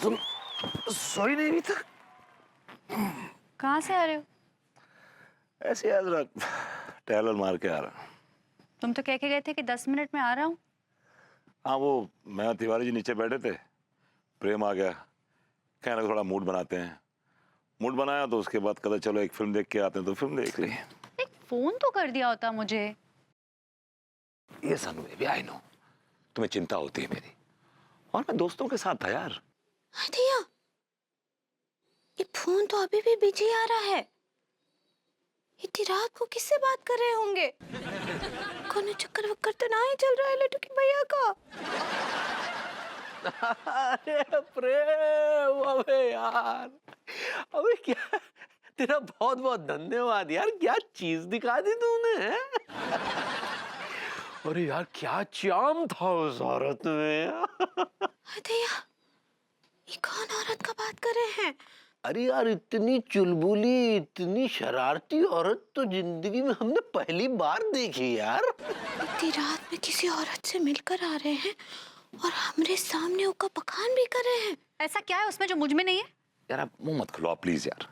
तुम सोई नहीं अभी तक? कहाँ से आ रहे हो? ऐसे याद रख, टहल मार के आ रहा हूँ। तुम तो कह के गए थे कि 10 मिनट में आ रहा हूँ। हाँ, वो मैं और तिवारी जी नीचे बैठे थे, प्रेम आ गया, कहने लगा थोड़ा मूड बनाते हैं। मूड बनाया तो उसके बाद कहा चलो एक फिल्म देख के आते हैं, तो फिल्म देख ली। एक फोन तो कर दिया होता मुझे। ये सन बेबी, आई नो तुम्हें चिंता होती है मेरी, और मैं दोस्तों के साथ था यार। भैया, ये फोन तो अभी भी बिजी आ रहा है। इतनी रात को किससे बात कर रहे होंगे? कौन चक्कर वक्कर तो ना ही चल रहा है लटू के भैया का? अरे प्रेम, अबे यार, अबे क्या, तेरा बहुत बहुत धन्यवाद यार, क्या चीज दिखा दी तूने, हैं? अरे यार क्या चार्म था उस औरत में। भैया, ये कौन औरत का बात कर रहे हैं? अरे यार, इतनी चुलबुली, इतनी शरारती औरत तो जिंदगी में हमने पहली बार देखी यार। इतनी रात में किसी औरत से मिलकर आ रहे हैं और हमारे सामने उसका बखान भी कर रहे हैं। ऐसा क्या है उसमें जो मुझ में नहीं है? यार आप मुंह मत खुलवाओ प्लीज यार।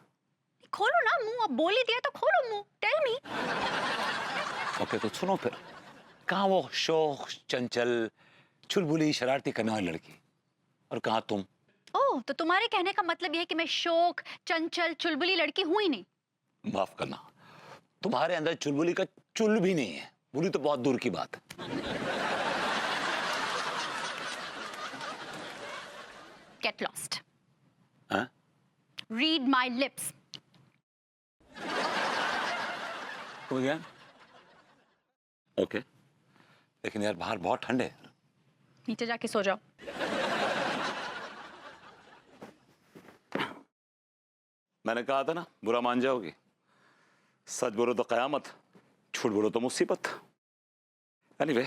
खोलो ना मुंह, अब बोल ही दिया तो खोलो मुंह, टेल मी। ओके तो सुनो फिर, कहाँ वो शौक चंचल चुलबुली शरारती करने वाली लड़की, और कहाँ तुम? ओह, तो तुम्हारे कहने का मतलब यह है कि मैं शौक चंचल चुलबुली लड़की हुई नहीं? माफ करना, तुम्हारे अंदर चुलबुली का चुल भी नहीं है, बुली तो बहुत दूर की बात है। Get lost. हाँ? Read my lips. तुम गया? ओके, लेकिन यार बाहर बहुत ठंड है। नीचे जाके सो जाओ। मैंने कहा था ना, बुरा मान जाओगी। सच बोलो तो कयामत, झूठ बोलो तो मुसीबत। एनीवे,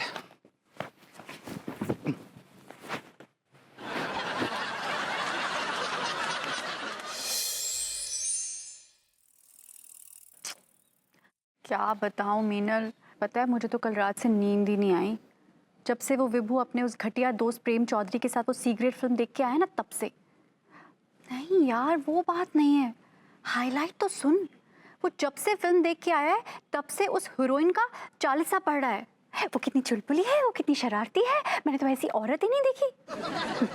क्या बताऊं मीनल, पता है मुझे तो कल रात से नींद ही नहीं आई। जब से वो विभू अपने उस घटिया दोस्त प्रेम चौधरी के साथ वो सीक्रेट फिल्म देख के आया ना, तब से। नहीं यार, वो बात नहीं है, हाईलाइट तो सुन। वो जब से फिल्म देख के आया है तब से उस हीरोइन का चालीसा पड़ रहा है। वो कितनी चुलबुली है, वो कितनी शरारती है, मैंने तो ऐसी औरत ही नहीं देखी।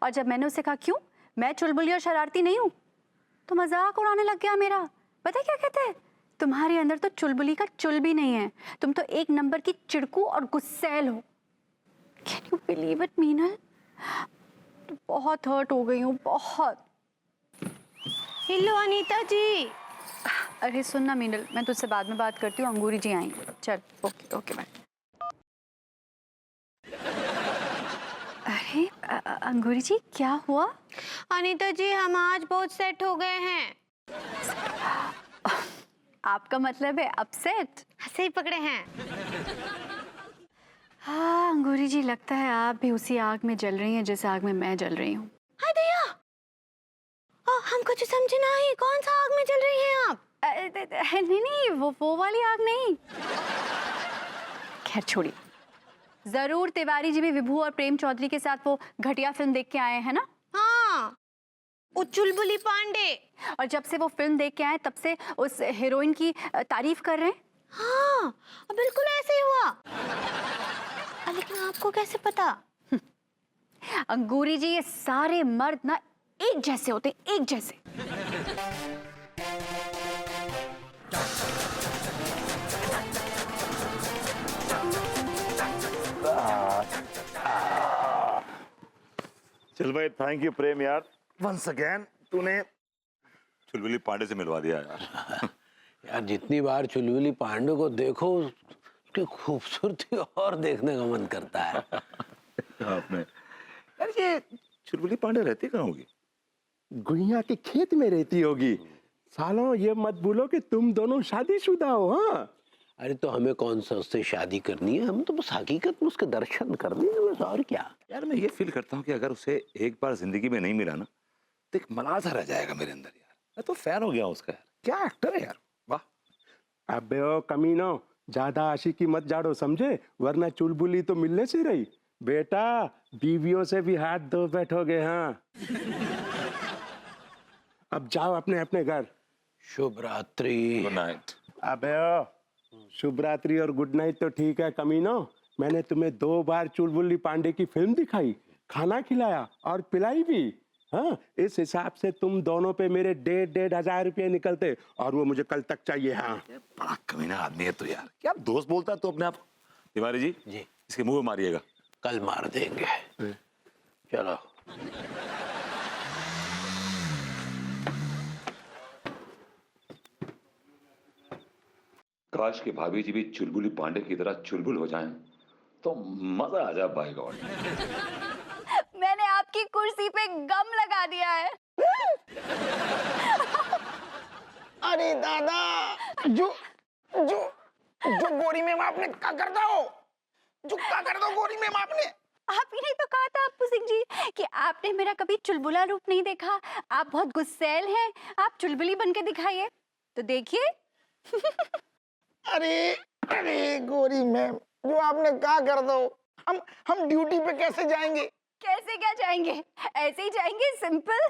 और जब मैंने उसे कहा क्यों मैं चुलबुली और शरारती नहीं हूँ, तो मजाक उड़ाने लग गया मेरा। पता है क्या कहते हैं, तुम्हारे अंदर तो चुलबुली का चुल भी नहीं है, तुम तो एक नंबर की चिड़कू और गुस्सैल हो। Can you believe it Meenal? तो बहुत हर्ट हो गई हूँ, बहुत। हेलो अनीता जी। अरे सुन ना मीनल, मैं तुझसे बाद में बात करती हूँ, अंगूरी जी आएंगे। चल ओके ओके बाय। अरे अंगूरी जी, क्या हुआ? अनीता जी, हम आज बहुत सेट हो गए हैं। आपका मतलब है अपसेट? सही पकड़े हैं। हाँ अंगूरी जी, लगता है आप भी उसी आग में जल रही हैं जिस आग में मैं जल रही हूँ। हाय दया, हम कुछ समझे नहीं, कौन सा आग में जल रही हैं आप? नहीं नहीं, वो वाली आग नहीं। खैर छोड़िए, जरूर तिवारी जी भी विभू और प्रेम चौधरी के साथ वो घटिया फिल्म देख के आए हैं ना? हाँ, वो चुलबुली पांडे। और जब से वो फिल्म देख के आए तब से उस हीरोइन की तारीफ कर रहे हैं। हाँ, बिल्कुल ऐसे ही हुआ। लेकिन आपको कैसे पता? अंगूरी जी, ये सारे मर्द ना एक जैसे होते, एक जैसे। चल भाई, थैंक यू प्रेम यार, वंस अगेन तूने चुलबुली पांडे से मिलवा दिया यार। यार जितनी बार चुलबुली पांडे को देखो, उसकी खूबसूरती और देखने का मन करता है। आपने यार, ये चुलबुली पांडे रहती कहाँ होगी? गुड़िया के खेत में रहती होगी। सालों ये मत बोलो कि तुम दोनों शादीशुदा हो। हाँ, अरे तो हमें कौन सा उससे शादी करनी है, हम तो बस हकीकत में उसके दर्शन करने हैं, बस, और क्या। यार मैं ये फील करता हूँ कि अगर उसे एक बार जिंदगी में नहीं मिला ना, तो एक मलाल रह जाएगा मेरे अंदर यार। मैं तो फैन हो गया हूँ उसका यार, क्या एक्टर है यार, वाह। अबे ओ कमीनो, ज्यादा आशिकी मत जाड़ो समझे, वरना चुलबुली तो मिलने से रही। बेटा बीवियों से भी हाथ धो बैठोगे हाँ। अब जाओ अपने अपने घर। शुभ रात्रि। Good night. अबे ओ, शुभ रात्रि और गुड नाइट तो ठीक है कमीनो, मैंने तुम्हें 2 बार चुलबुली पांडे की फिल्म दिखाई, खाना खिलाया और पिलाई भी। हाँ, इस हिसाब से तुम दोनों पे मेरे 1,500 रुपये निकलते और वो मुझे कल तक चाहिए। हाँ बड़ा कमीना आदमी है तो यार, क्या दोस्त बोलता है तो अपने आप। तिवारी जी जी इसके मुंह में मारिएगा। कल मार देंगे। चलो। काश के भाभी जी भी चुलबुली पांडे की तरह चुलबुल हो जाएं तो मजा आ जाए। By God. मैंने आपकी कुर्सी पे गम लगा दिया है। अरे दादा, जो जो जो गोरी मैम आपने क्या कर दो, जो क्या कर दो गोरी मैम आपने। आप ही ने तो कहा था अप्पू सिंह जी कि आपने मेरा कभी चुलबुला रूप नहीं देखा, आप बहुत गुस्सैल हैं, आप चुलबुली बन के दिखाइए। तो देखिए। अरे अरे गोरी मैम, जो आपने क्या कर दो, हम ड्यूटी पे कैसे जाएंगे। कैसे क्या जाएंगे, ऐसे ही जाएंगे, सिंपल।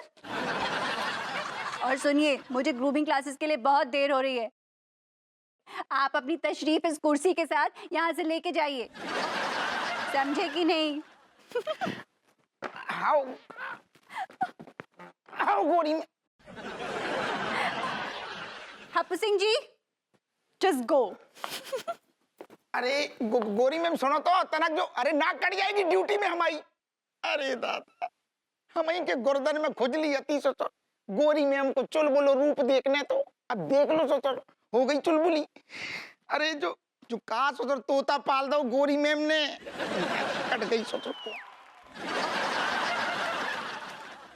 और सुनिए, मुझे ग्रूमिंग क्लासेस के लिए बहुत देर हो रही है। आप अपनी तशरीफ इस कुर्सी के साथ यहाँ से लेके जाइए, समझे कि नहीं? हाउ हाउ गोरी ma'am. Appu Singh ji, just go. अरे गोरी मैम सुनो तो, तनक जो, अरे नाक कट जाएगी ड्यूटी में हमारी। अरे दादा, हम के गर्दन में खुजली आती सोचो, गोरी मैम को चुलबुलो रूप देखने तो अब देख लो सोचो, हो गई चुलबुली। अरे जो जो काश उधर तोता पाल दो गोरी मैम ने, कट गई सोचो।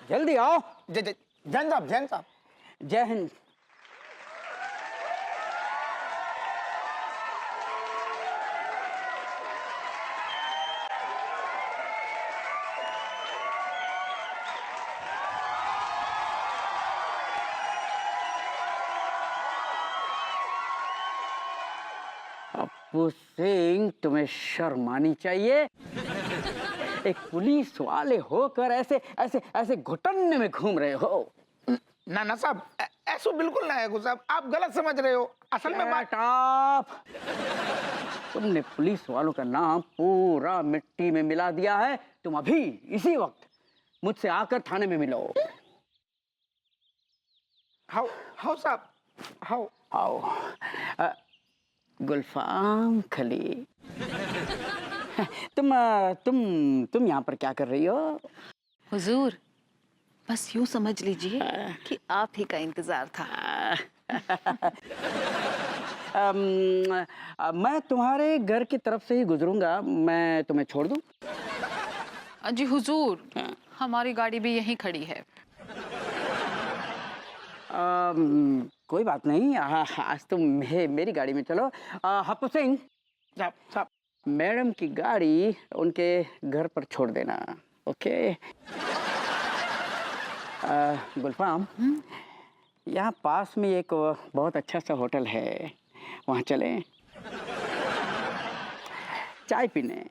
जल्दी आओ। जैन साहब। जय हिंद। अप्पू सिंह, तुम्हें शर्म आनी चाहिए। एक पुलिस वाले होकर ऐसे ऐसे ऐसे घुटने में घूम रहे हो। ना साहब, ऐसा बिल्कुल ना है साहब, आप गलत समझ रहे हो। असल में बात। Shut up! तुमने पुलिस वालों का नाम पूरा मिट्टी में मिला दिया है। तुम अभी इसी वक्त मुझसे आकर थाने में मिलो। हाउ साहब, हाउ। आओ। गुलफाम खली। तुम यहाँ पर क्या कर रही हो? हुजूर, बस यूं समझ लीजिए कि आप ही का इंतजार था। मैं तुम्हारे घर की तरफ से ही गुजरूंगा, मैं तुम्हें छोड़ दूं? जी हुजूर, हमारी गाड़ी भी यहीं खड़ी है। कोई बात नहीं, आज तुम मेरी गाड़ी में चलो। अप्पू सिंह साहब, मैडम की गाड़ी उनके घर पर छोड़ देना, ओके? गुलफाम, यहाँ पास में एक बहुत अच्छा सा होटल है, वहाँ चलें चाय पीने।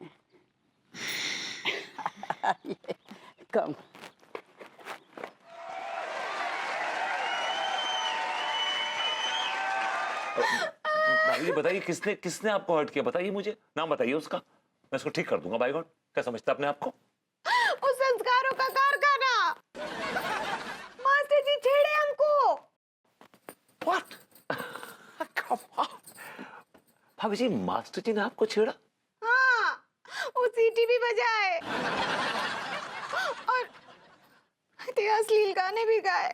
कम। भाभी बताइए, किसने किसने आपको हर्ट किया? बताइए मुझे, नाम बताइए उसका, मैं उसको ठीक कर दूंगा। बाय गॉड, क्या समझता अपने आप को? उस संस्कारों का कारखाना। मास्टर जी छेड़े हमको। What? भाभी जी, मास्टर जी ने आपको छेड़ा? हाँ, वो सीटी भी बजाए और अश्लील गाने भी गाए।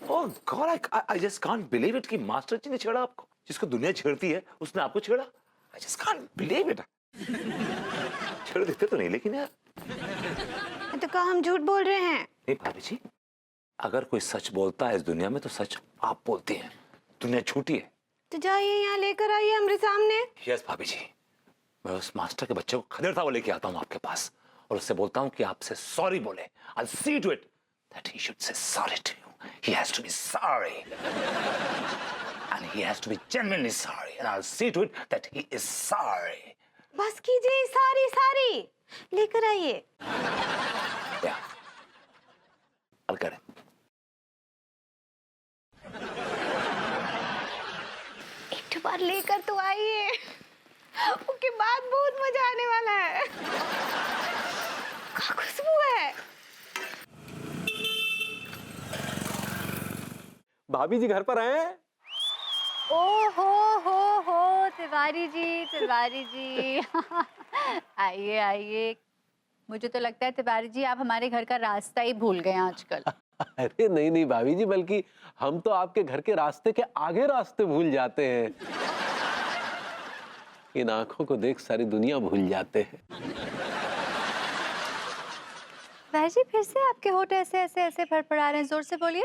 Oh God, I just can't believe it कि मास्टर जी ने छेड़ा आपको। जिसको दुनिया छेड़ती है उसने आपको छेड़ा। I just can't believe it। छेड़ देते तो नहीं, लेकिन यार। तो कहा हम झूठ बोल रहे हैं? नहीं भाभी जी, अगर कोई सच बोलता है इस दुनिया में तो सच आप बोलती हैं। दुनिया झूठी है। तो जाइए यहाँ लेकर आइए हमारे सामने। यस भाभी जी, मैं उस मास्टर के बच्चे को खदेड़ता हुआ लेके आता हूँ आपके पास और उससे बोलता हूँ कि आपसे सॉरी बोले। I'll see to it that he should say sorry to you. He has to be sorry. And he has to be genuinely sorry. And I'll see to it that he is sorry. बस कीजिए, सारी सारी लेकर आइए। या और करें। एक बार लेकर तो आइए, उसके बाद बहुत मजा आने वाला है। क्या खुशबू है। भाभी जी घर पर हैं? ओ हो तिवारी जी आइए आइए। मुझे तो लगता है तिवारी जी आप हमारे घर का रास्ता ही भूल गए हैं आजकल। अरे नहीं नहीं भाभी जी, बल्कि हम तो आपके घर के रास्ते के आगे रास्ते भूल जाते हैं। इन आंखों को देख सारी दुनिया भूल जाते हैं। वैसे फिर से आपके होठ ऐसे ऐसे ऐसे फड़फड़ा रहे हैं, जोर से बोलिए।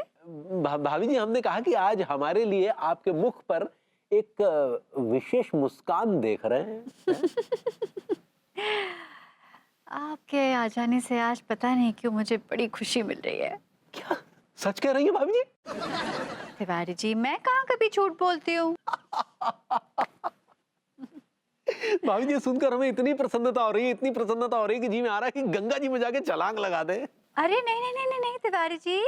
भाभी जी, हमने कहा कि आज हमारे लिए आपके मुख पर एक विशेष मुस्कान देख रहे हैं। आपके आ जाने से आज पता नहीं क्यों मुझे बड़ी खुशी मिल रही है। क्या सच कह रही है भाभी जी? तिवारी जी मैं कहाँ कभी झूठ बोलती हूँ। भाभी जी सुनकर हमें इतनी प्रसन्नता हो रही है, इतनी प्रसन्नता हो रही है कि जी में आ रहा है कि गंगा जी में जाके छलांग लगा दे। अरे नहीं नहीं नहीं नहीं नहीं तिवारी जी,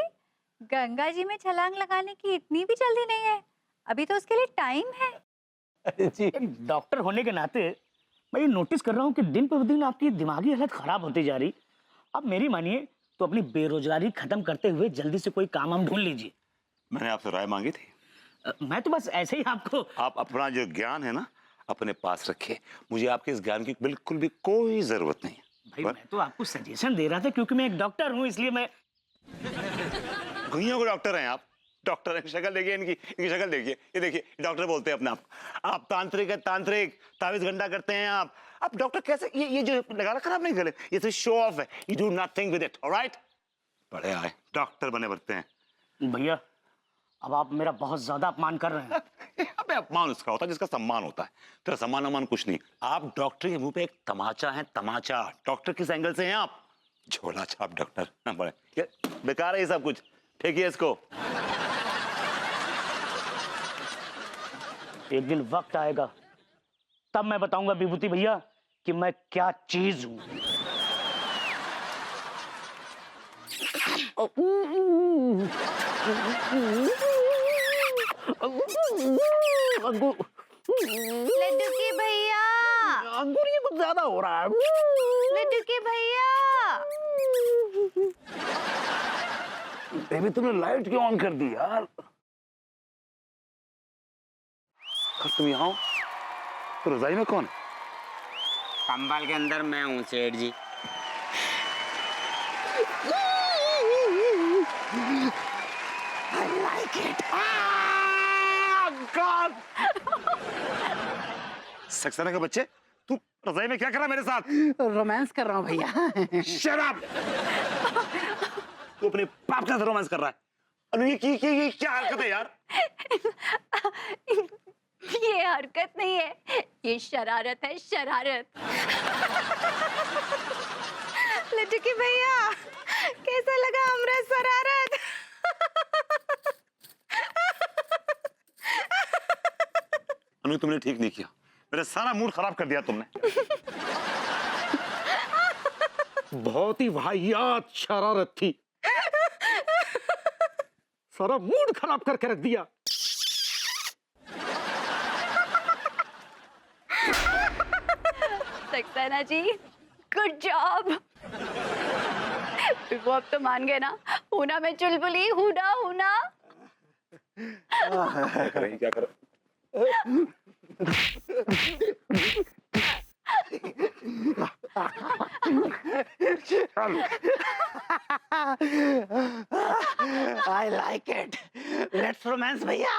गंगा जी में छलांग लगाने की इतनी भी जल्दी नहीं है, अभी तो उसके लिए टाइम है। अरे जी, एक डॉक्टर होने के नाते मैं ये नोटिस कर रहा हूँ कि दिन पर दिन आपकी दिमागी हालत खराब होती जा रही। अब मेरी मानिए तो अपनी बेरोजगारी खत्म करते हुए जल्दी से कोई काम हम ढूंढ लीजिए। मैंने आपसे राय मांगी थी। मैं तो बस ऐसे ही आपको। आप अपना जो ज्ञान है ना अपने पास रखिए, मुझे आपके इस ज्ञान की बिल्कुल भी कोई जरूरत नहीं है। भाई मैं तो आपको सजेशन दे रहा था क्योंकि मैं एक डॉक्टर हूँ, इसलिए मैं। गुइयों को डॉक्टर हैं आप, डॉक्टर हैं। शक्ल देखिए इनकी शक्ल देखिए, ये देखिए डॉक्टर बोलते हैं अपने आप। आप तांत्रिक है, तांत्रिक तावीज गंडा करते हैं आप डॉक्टर कैसे? ये जो लगा रखा आपने गले, ये तो शो ऑफ है। You do nothing with it, alright? बड़े आए डॉक्टर बने बढ़ते हैं। भैया अब आप मेरा बहुत ज्यादा अपमान कर रहे हैं। अबे अपमान उसका होता है जिसका सम्मान होता है, तेरा सम्मान अमान कुछ नहीं। आप डॉक्टर के मुंह पे एक तमाचा है, तमाचा। डॉक्टर किस एंगल से हैं आप? झोला छाप डॉक्टर ना बड़े, ये बेकार है ये सब कुछ। फेंकिए इसको। एक दिन वक्त आएगा तब मैं बताऊंगा विभूति भैया कि मैं क्या चीज हूँ। लड्डू के भैया, अंगूर ये कुछ ज्यादा हो रहा है। लड्डू के भैया। बेबी तुमने लाइट क्यों ऑन कर दी यार? तुम यहाँ हो तो रजाई में कौन? कंबल के अंदर मैं हूँ सेठ जी। I like it. God! Saxena के बच्चे, तू रजाई में क्या कर रहा है मेरे साथ? रोमांस कर रहा हूँ भैया। Shut up! तू अपने बाप के साथ रोमांस कर रहा है। अनु ये क्या हरकत है यार? ये हरकत नहीं है, ये शरारत है, शरारत। लड्डू के भैया कैसा लगा हमरा शरारत? अनु तुमने ठीक नहीं किया, मेरा सारा मूड खराब कर दिया तुमने। बहुत ही वाहियात शरारत थी, सारा मूड खराब करके रख दिया। Saxena ji good job. वो अब तो मान गए ना, हूना में चुलबुली, हूना हूना। क्या करें? I like it. Let's romance भैया।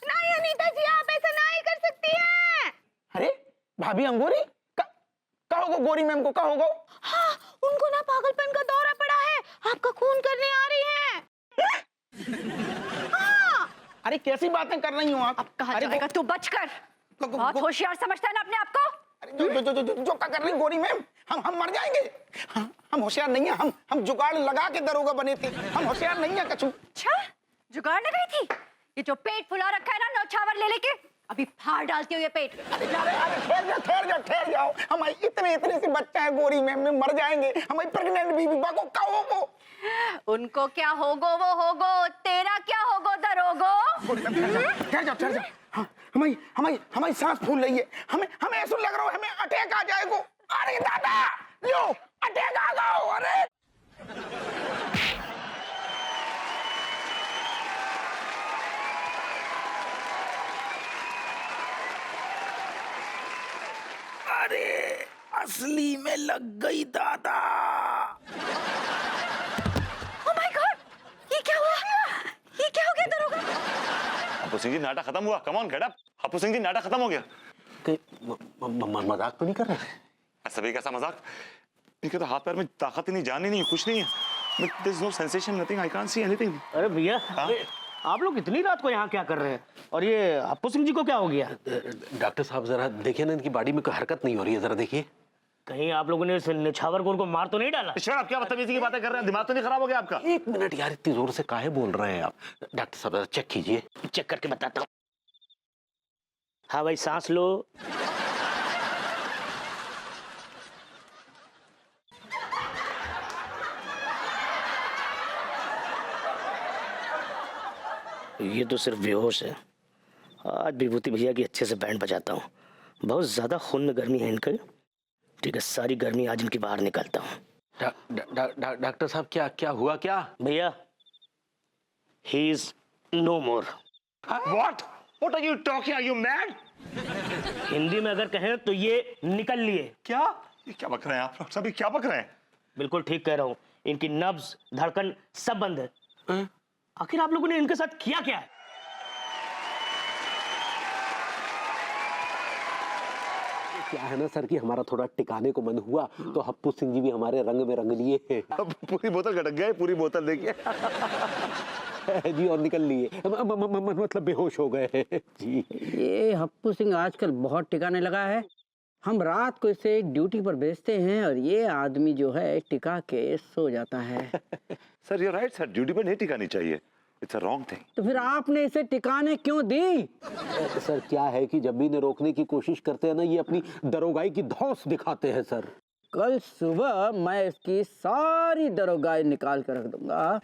नहीं अनीता जी, आप ऐसा नहीं कर सकती हैं। अरे भाभी अंगूरी कहो गो, गोरी मैम को कहो गो। हाँ, उनको ना पागलपन का दौरा पड़ा है, आपका खून करने आ रही हैं। हाँ। अरे कैसी बातें कर रही हो आप? अब कहाँ अरे जाएगा तू, बचकर। बहुत होशियार समझता है ना अपने आप को। जो क्या कर रही गोरी मैम? हम मर जाएंगे। हम होशियार नहीं है, हम जुगाड़ लगा के दरोगा बने थे। हम होशियार नहीं है कछु। अच्छा जुगाड़ लगाई थी? ये जो पेट फुला रखा है ना नौछावर ले लेके, अभी फाड़ डालती हूँ ये पेट। अरे ठहर जाओ हमारी इतने से बच्चा है गोरी में मर जाएंगे हमारी प्रेग्नेंट बीबी बाको का होगो। उनको क्या होगो वो होगो, तेरा क्या होगो दरोगो। ठहर जाओ हाँ, हमारी सांस फूल रही है, हमें ऐसा लग रहा है हमें अटैक आ जाएगा। अरे दादा लो अटैक आ गया। अरे अरे असली में लग गई दादा। Oh my God! ये क्या हुआ? ये क्या हो गया दरोगा? हप्पू सिंह जी नाटक खत्म हुआ। Come on get up. Happu Singh ji नाटक खत्म हो गया। मजाक तो नहीं कर रहे? सभी कैसा मजाक? इनके तो हाथ पैर में ताकत ही नहीं, जान ही नहीं, कुछ नहीं है। There is no sensation, nothing. I can't see anything. अरे भैया, आप लोग इतनी रात को यहाँ क्या कर रहे हैं? और ये हप्पू सिंह जी को क्या हो गया? डॉक्टर साहब जरा देखिए ना, इनकी बॉडी में कोई हरकत नहीं हो रही है, जरा देखिए। कहीं आप लोगों ने इस निछावर गोर को मार तो नहीं डाला? ईश्वर, आप क्या बदतमीजी की बातें कर रहे हैं? दिमाग तो नहीं खराब हो गया आपका? 1 मिनट यार, इतनी जोर से काहे बोल रहे हैं आप? डॉक्टर साहब जरा चेक कीजिए। चेक करके बताता हूँ। हाँ भाई, सांस लो। ये तो सिर्फ बेहोश है। आज विभूति भैया की अच्छे से बैंड बजाता हूँ। बहुत ज्यादा खून में गर्मी है इनके। ठीक है, सारी गर्मी आज इनकी बाहर निकालता हूँ। डॉक्टर साहब क्या हुआ क्या? भैया, he is no more. What are you talking? Are you mad? Hindi में अगर कहें तो ये निकल लिए। क्या? ये क्या बक रहे हैं आप? सभी क्या बक रहे हैं? बिल्कुल ठीक कह रहा हूँ। इनकी नब्ज, धड़कन सब बंद है। आखिर आप लोगों ने इनके साथ किया क्या है? क्या है ना सर कि हमारा थोड़ा टिकाने को मन हुआ तो हप्पू सिंह जी भी हमारे रंग में रंग लिए हैं। अब पूरी बोतल गटक गए, पूरी बोतल देखिए। जी और निकल लिए, मतलब बेहोश हो गए जी। ये हप्पू सिंह आजकल बहुत टिकाने लगा है। हम रात को इसे ड्यूटी पर भेजते हैं और ये आदमी जो है टिका के सो जाता है। Sir you right sir, duty पे नहीं टिकानी चाहिए। It's a wrong thing. तो फिर आपने इसे टिकाने क्यों दी? सर क्या है कि जब भी इन्हें रोकने की कोशिश करते हैं ना, ये अपनी दरोगाई की धौंस दिखाते हैं सर। कल सुबह मैं इसकी सारी दरोगाई निकाल कर रख दूंगा।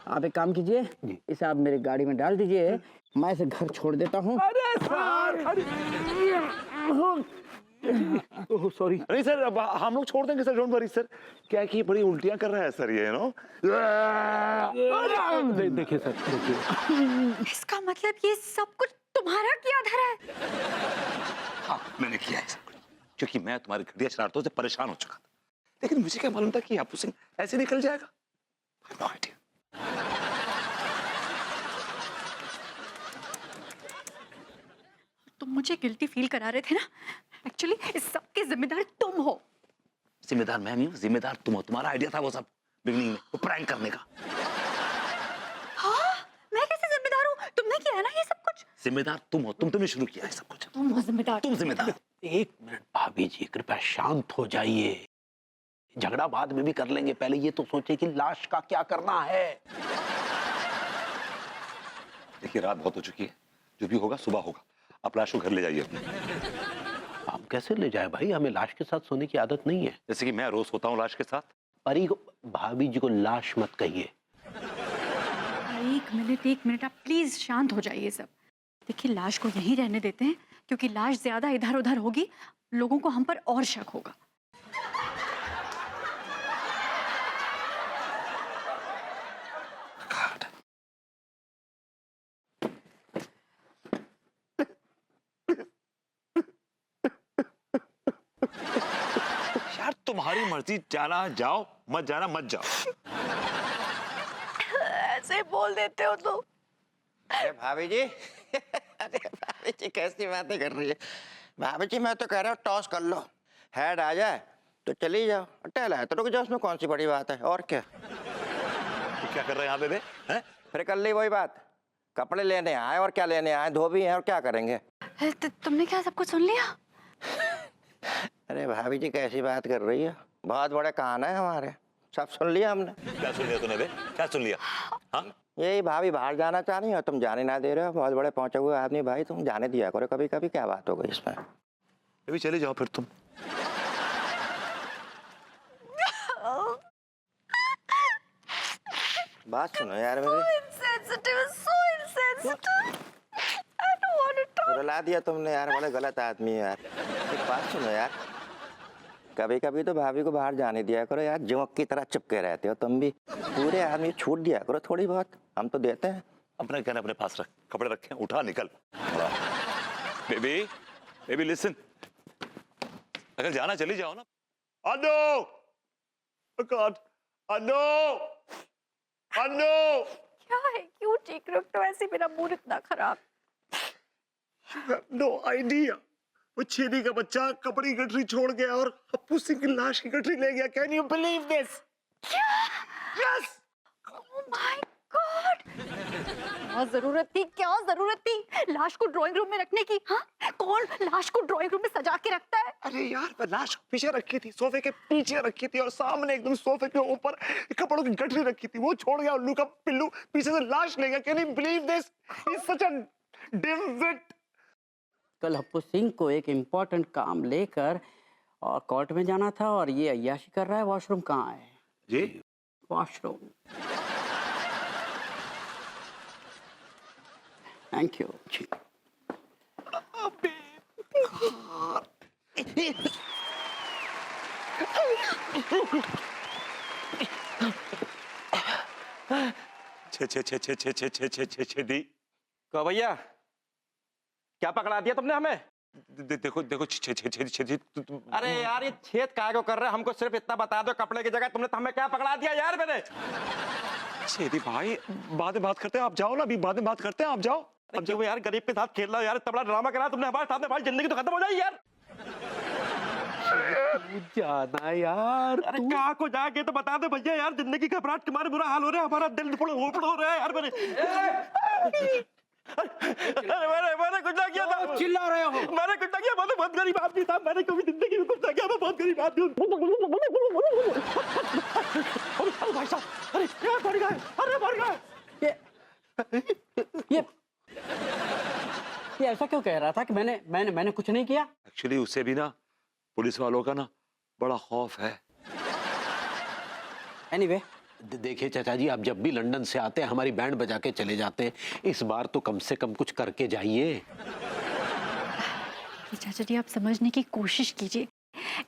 आप एक काम कीजिए, इसे आप मेरी गाड़ी में डाल दीजिए, मैं इसे घर छोड़ देता हूँ। अरे सर, सॉरी। नहीं सर, अब हम लोग छोड़ देंगे सर, डोंट वरी सर। क्या है कि बड़ी उल्टियां कर रहा है सर ये, नो। देखिए सर, देखिए। इसका मतलब ये सब कुछ तुम्हारा किया धरा है? हाँ, मैंने किया है सब कुछ, क्योंकि मैं तुम्हारी घटिया शरारतों से परेशान हो चुका था। लेकिन मुझे क्या मालूम था कि हप्पू सिंह ऐसे निकल जाएगा। No idea. तुम मुझे गिल्टी फील करा रहे थे ना। एक्चुअली इस सब के जिम्मेदार तुम हो। जिम्मेदार मैं नहीं हूँ, जिम्मेदार तुम हो। तुम्हारा आइडिया था वो सब बिगनिंग में, वो प्रैंक करने का। हाँ, मैं कैसे जिम्मेदार हूँ? तुमने किया है ना ये सब कुछ। जिम्मेदार तुम हो, तुमने शुरू किया है सब कुछ। तुम हो जिम्मेदार। तुम जिम्मेदार। 1 मिनट भाभी जी, कृपया शांत हो जाइए। झगड़ा बाद में भी कर लेंगे, पहले ये तो सोचे कि लाश का क्या करना है। देखिए रात बहुत हो चुकी है, जो भी होगा सुबह होगा। आप लाश को घर ले जाइए अपने। हम कैसे ले जाए भाई, हमें लाश के साथ सोने की आदत नहीं है। जैसे कि मैं रोज सोता हूँ लाश के साथ। परी को, भाभी जी को लाश मत कहिए। एक मिनट, आप प्लीज शांत हो जाइए सब। देखिए लाश को यहीं रहने देते हैं, क्योंकि लाश ज्यादा इधर उधर होगी, लोगों को हम पर और शक होगा। यार तुम्हारी मर्जी, जाना जाओ, मत जाना मत जाओ। ऐसे बोल देते हो तो। अरे भाभी जी अरे भाभी जी कैसी बातें कर रही है। भाभी जी मैं तो कह रहा हूँ टॉस कर लो, हेड आ जाए तो चली जाओ, टेल है तो रुक जाओ, उसमें कौन सी बड़ी बात है। और क्या तो क्या कर रहे हैं यहाँ बेबे? हैं? फिर कर ली वही बात, कपड़े लेने आए और क्या लेने आए, धोबी हैं और क्या करेंगे। तुमने क्या सब कुछ सुन लिया? अरे भाभी जी कैसी बात कर रही है, बहुत बड़े कान है हमारे, सब सुन लिया हमने। क्या सुन लिया तूने बे? क्या सुन लिया? हाँ यही भाभी बाहर जाना चाह रही हो, तुम जाने ना दे रहे हो। बहुत बड़े पहुंचे हुए आदमी भाई, तुम जाने दिया करो कभी कभी। क्या बात हो गई इसमें? अभी चले जाओ फिर तुम। बात सुनो यार मेरी। रुला दिया तुमने यार, बड़े गलत आदमी है यार। एक बात सुनो यार, कभी कभी तो भाभी को बाहर जाने दिया करो यार। जोंक की तरह चिपके रहते हो तुम भी। पूरे आदमी छूट दिया करो थोड़ी बहुत, हम तो देते हैं। अपने कहना अपने पास रख, कपड़े रखे हैं, उठा निकल। बेबी बेबी लिसन, अगर जाना चली जाओ ना। अनो गॉड, अनो अनो। क्या है, क्यों चीख रहे हो? तो ऐसे मेरा मूड इतना खराब। No idea. वो छेदी का बच्चा कपड़ी गठरी छोड़ गया और हप्पू सिंह की लाश की गठरी ले गया। Can you believe this? क्या? यस। Oh my God! क्या जरूरत थी, क्या जरूरत थी लाश को ड्राइंग रूम में रखने की? हाँ, कौन लाश को ड्राइंग रूम में सजा के रखता है? अरे यार, मैं लाश पीछे रखी थी, सोफे के पीछे रखी थी और सामने एकदम सोफे के ऊपर कपड़ों की गठरी रखी थी। वो छोड़ गया उल्लू का पिल्लू, पीछे से लाश ले गया। Can you believe this? He is such a dimwit. कल हप्पू सिंह को एक इम्पोर्टेंट काम लेकर और कोर्ट में जाना था और ये अय्याशी कर रहा है। वॉशरूम कहाँ है? जी वॉशरूम। थैंक यू जी। छे छे छे छे छे छे छे छे छे छे दी। कहो भैया, क्या पकड़ा दिया तुमने हमें? देखो देखो छे छे छे छे छे। अरे यार, ये छेद काय को कर रहे हैं? हमको सिर्फ इतना बता दो, कपड़े की जगह तुमने हमें क्या पकड़ा दिया यार मैंने? छेदी भाई, बाद में बात करते हैं, आप जाओ ना, अभी बाद में बात करते हैं, आप जाओ। अब जब यार गरीब के साथ खेल रहा हो यार, इतना बड़ा ड्रामा करा तुमने हमारे साथ में, हमारी जिंदगी तो खत्म हो जाएगी यार। जाना यार। अरे कहाँ को जाके तो बता दे भैया यार, जिंदगी घबराहट के मारे बुरा हाल हो रहा है, हमारा दिल हो रहा है यार। मैंने कुछ ना किया था। चिल्ला रहे हो? मैंने कुछ ना किया, मैं तो बहुत गरीब आदमी था, मैंने कभी जिंदगी में कुछ ना किया, मैं बहुत गरीब आदमी हूँ। अरे भाई साहब, अरे क्या पड़ गए, अरे पड़ गए। ये ऐसा क्यों कह रहा था कि मैंने कुछ नहीं किया? एक्चुअली उसे भी ना पुलिस वालों का ना बड़ा खौफ है। एनीवे, देखिए चाचा जी, आप जब भी लंदन से आते हैं हमारी बैंड बजा के चले जाते हैं, इस बार तो कम से कम कुछ करके जाइए। चाचा जी, आप समझने की कोशिश कीजिए।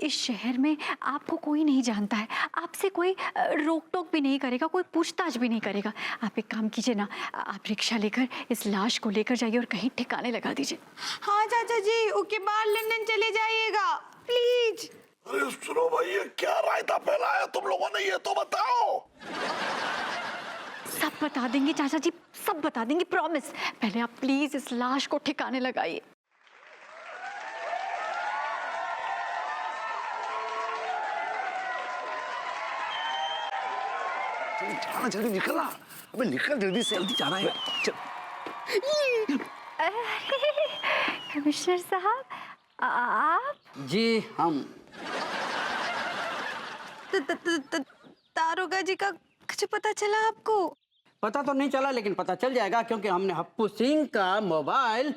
इस शहर में आपको कोई नहीं जानता है, आपसे कोई रोक टोक भी नहीं करेगा, कोई पूछताछ भी नहीं करेगा। आप एक काम कीजिए ना, आप रिक्शा लेकर इस लाश को लेकर जाइए और कहीं ठिकाने लगा दीजिए। हाँ चाचा जी, ओके बार लंदन चले जाइएगा प्लीज। अरे सुनो भाई, ये क्या रायता फैलाया तुम लोगों ने, ये तो बताओ। सब बता देंगे चाचा जी, सब बता देंगे, प्रॉमिस। पहले आप प्लीज इस लाश को ठिकाने लगाइए। जाना, जल्दी निकलना। अबे निकल जल्दी से, जल्दी जाना है। कमिश्नर साहब, आप? जी हम। दारोगा जी का कुछ पता चला आपको? पता तो नहीं चला, लेकिन पता चल जाएगा क्योंकि हमने हप्पू सिंह का मोबाइल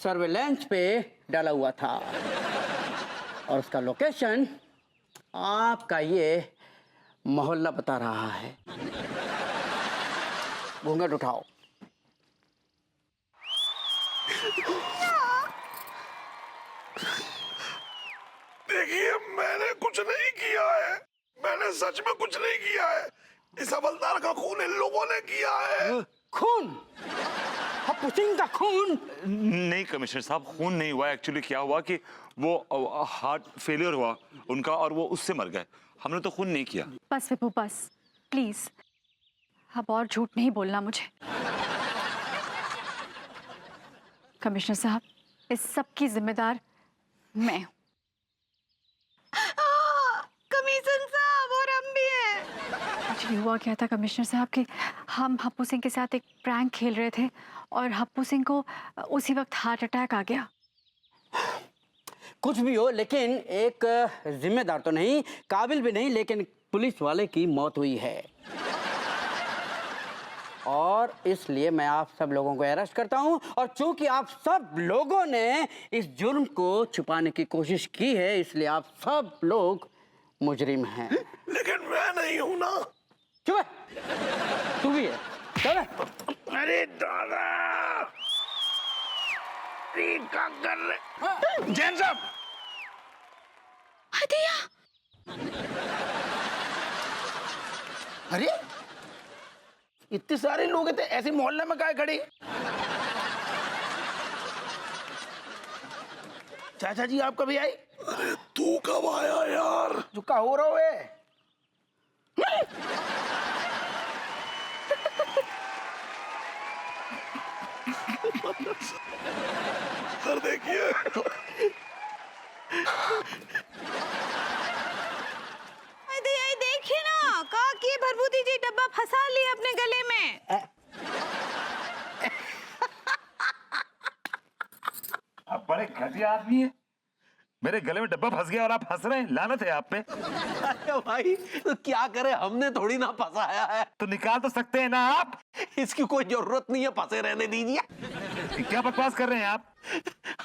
सर्वेलेंस पे डाला हुआ था और उसका लोकेशन आपका ये मोहल्ला बता रहा है। घूंघट उठाओ। देखिए, मैंने कुछ नहीं किया है, मैंने सच में कुछ नहीं किया है। इस हवलदार का खून इन लोगों ने किया है। खून? हप्पू सिंह का खून? नहीं कमिश्नर साहब, खून नहीं हुआ। एक्चुअली क्या हुआ कि वो हार्ट फेलियर हुआ उनका और वो उससे मर गए। हमने तो खून नहीं किया। बस विभू, बस प्लीज, अब और झूठ नहीं बोलना मुझे। कमिश्नर साहब, इस सब की जिम्मेदार मैं हूँ। कमीशन साहब, और हम भी हैं। एक्चुअली हुआ क्या था कमिश्नर साहब कि हम हप्पू सिंह के साथ एक प्रैंक खेल रहे थे और हप्पू सिंह को उसी वक्त हार्ट अटैक आ गया। कुछ भी हो, लेकिन एक जिम्मेदार तो नहीं, काबिल भी नहीं, लेकिन पुलिस वाले की मौत हुई है। और इसलिए मैं आप सब लोगों को अरेस्ट करता हूं। और चूंकि आप सब लोगों ने इस जुर्म को छुपाने की कोशिश की है, इसलिए आप सब लोग मुजरिम हैं। लेकिन मैं नहीं हूं ना। चुप है, तू भी है। चल अरे दादा, क्या कर रहे? जैन साहब, हदिया, अरे इतने सारे लोग थे, ऐसे मोहल्ले में काहे खड़े? चाचा जी आप कभी आए? अरे तू कब आया यार? जो का हो रहा है? सर देखिए, हदिया देखिए ना, कहा कि भरभूति जी डब्बा फंसा लिए अपने गले में। आप बड़े घटिया आदमी है। मेरे गले में डब्बा फंस गया और आप हंस रहे हैं। लानत है आप पे। अरे भाई तो क्या करे, हमने थोड़ी ना फंसाया है। तो निकाल तो सकते हैं ना आप। इसकी कोई जरूरत नहीं है, फंसे रहने दीजिए। क्या बकवास कर रहे हैं आप?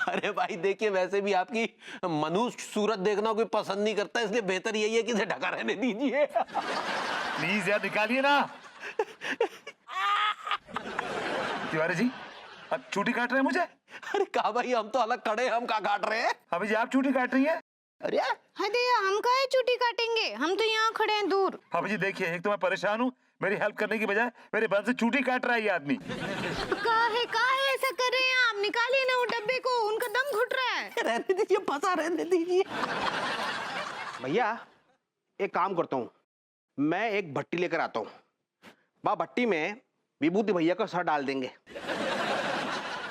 अरे भाई देखिए, वैसे भी आपकी मनुष्य सूरत देखना कोई पसंद नहीं करता, इसलिए बेहतर यही है कि इसे ढका रहने दीजिए। प्लीज यार निकालिए ना। तिवारी जी, अब चूटी काट रहे हैं मुझे? अरे कहा भाई, हम तो अलग खड़े हैं, हम कहाँ काट रहे हैं? अभी जी आप चूटी काट रही हैं? अरे हदिया, हम काहे चुटी काटेंगे, हम तो यहाँ खड़े हैं दूर। अभी जी देखिए, एक तो मैं परेशान हूँ, मेरी हेल्प करने की बजाय मेरे बल से चूटी काट रहा है ये आदमी। काहे ऐसा कर रहे हैं आप? निकालिए ना वो डब्बे को, उनका दम घुट रहा है। रहने दीजिए, फंसा रहने दीजिए। भैया एक काम करता हूँ, मैं एक भट्टी लेकर आता हूँ। बा भट्टी में विभूति भैया का सर डाल देंगे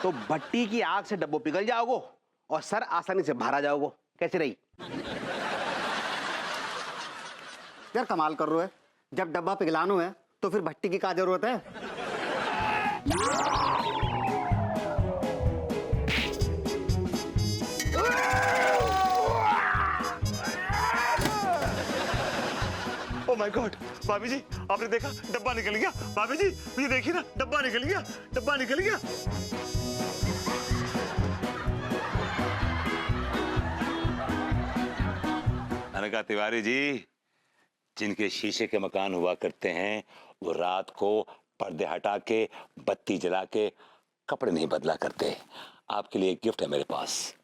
तो भट्टी की आग से डब्बो पिघल जाओगे और सर आसानी से बाहर आ जाओगे। कैसे रही? यार कमाल कर रहे हो है, जब डब्बा पिघलानो है तो फिर भट्टी की क्या जरूरत है? ओह माय गॉड, भाभी जी आपने देखा डब्बा निकल गया। भाभी जी ये देखिए ना, डब्बा निकल गया, डब्बा निकल गया। मैंने कहा तिवारी जी, जिनके शीशे के मकान हुआ करते हैं वो रात को पर्दे हटा के, बत्ती जला के कपड़े नहीं बदला करते। आपके लिए एक गिफ्ट है मेरे पास।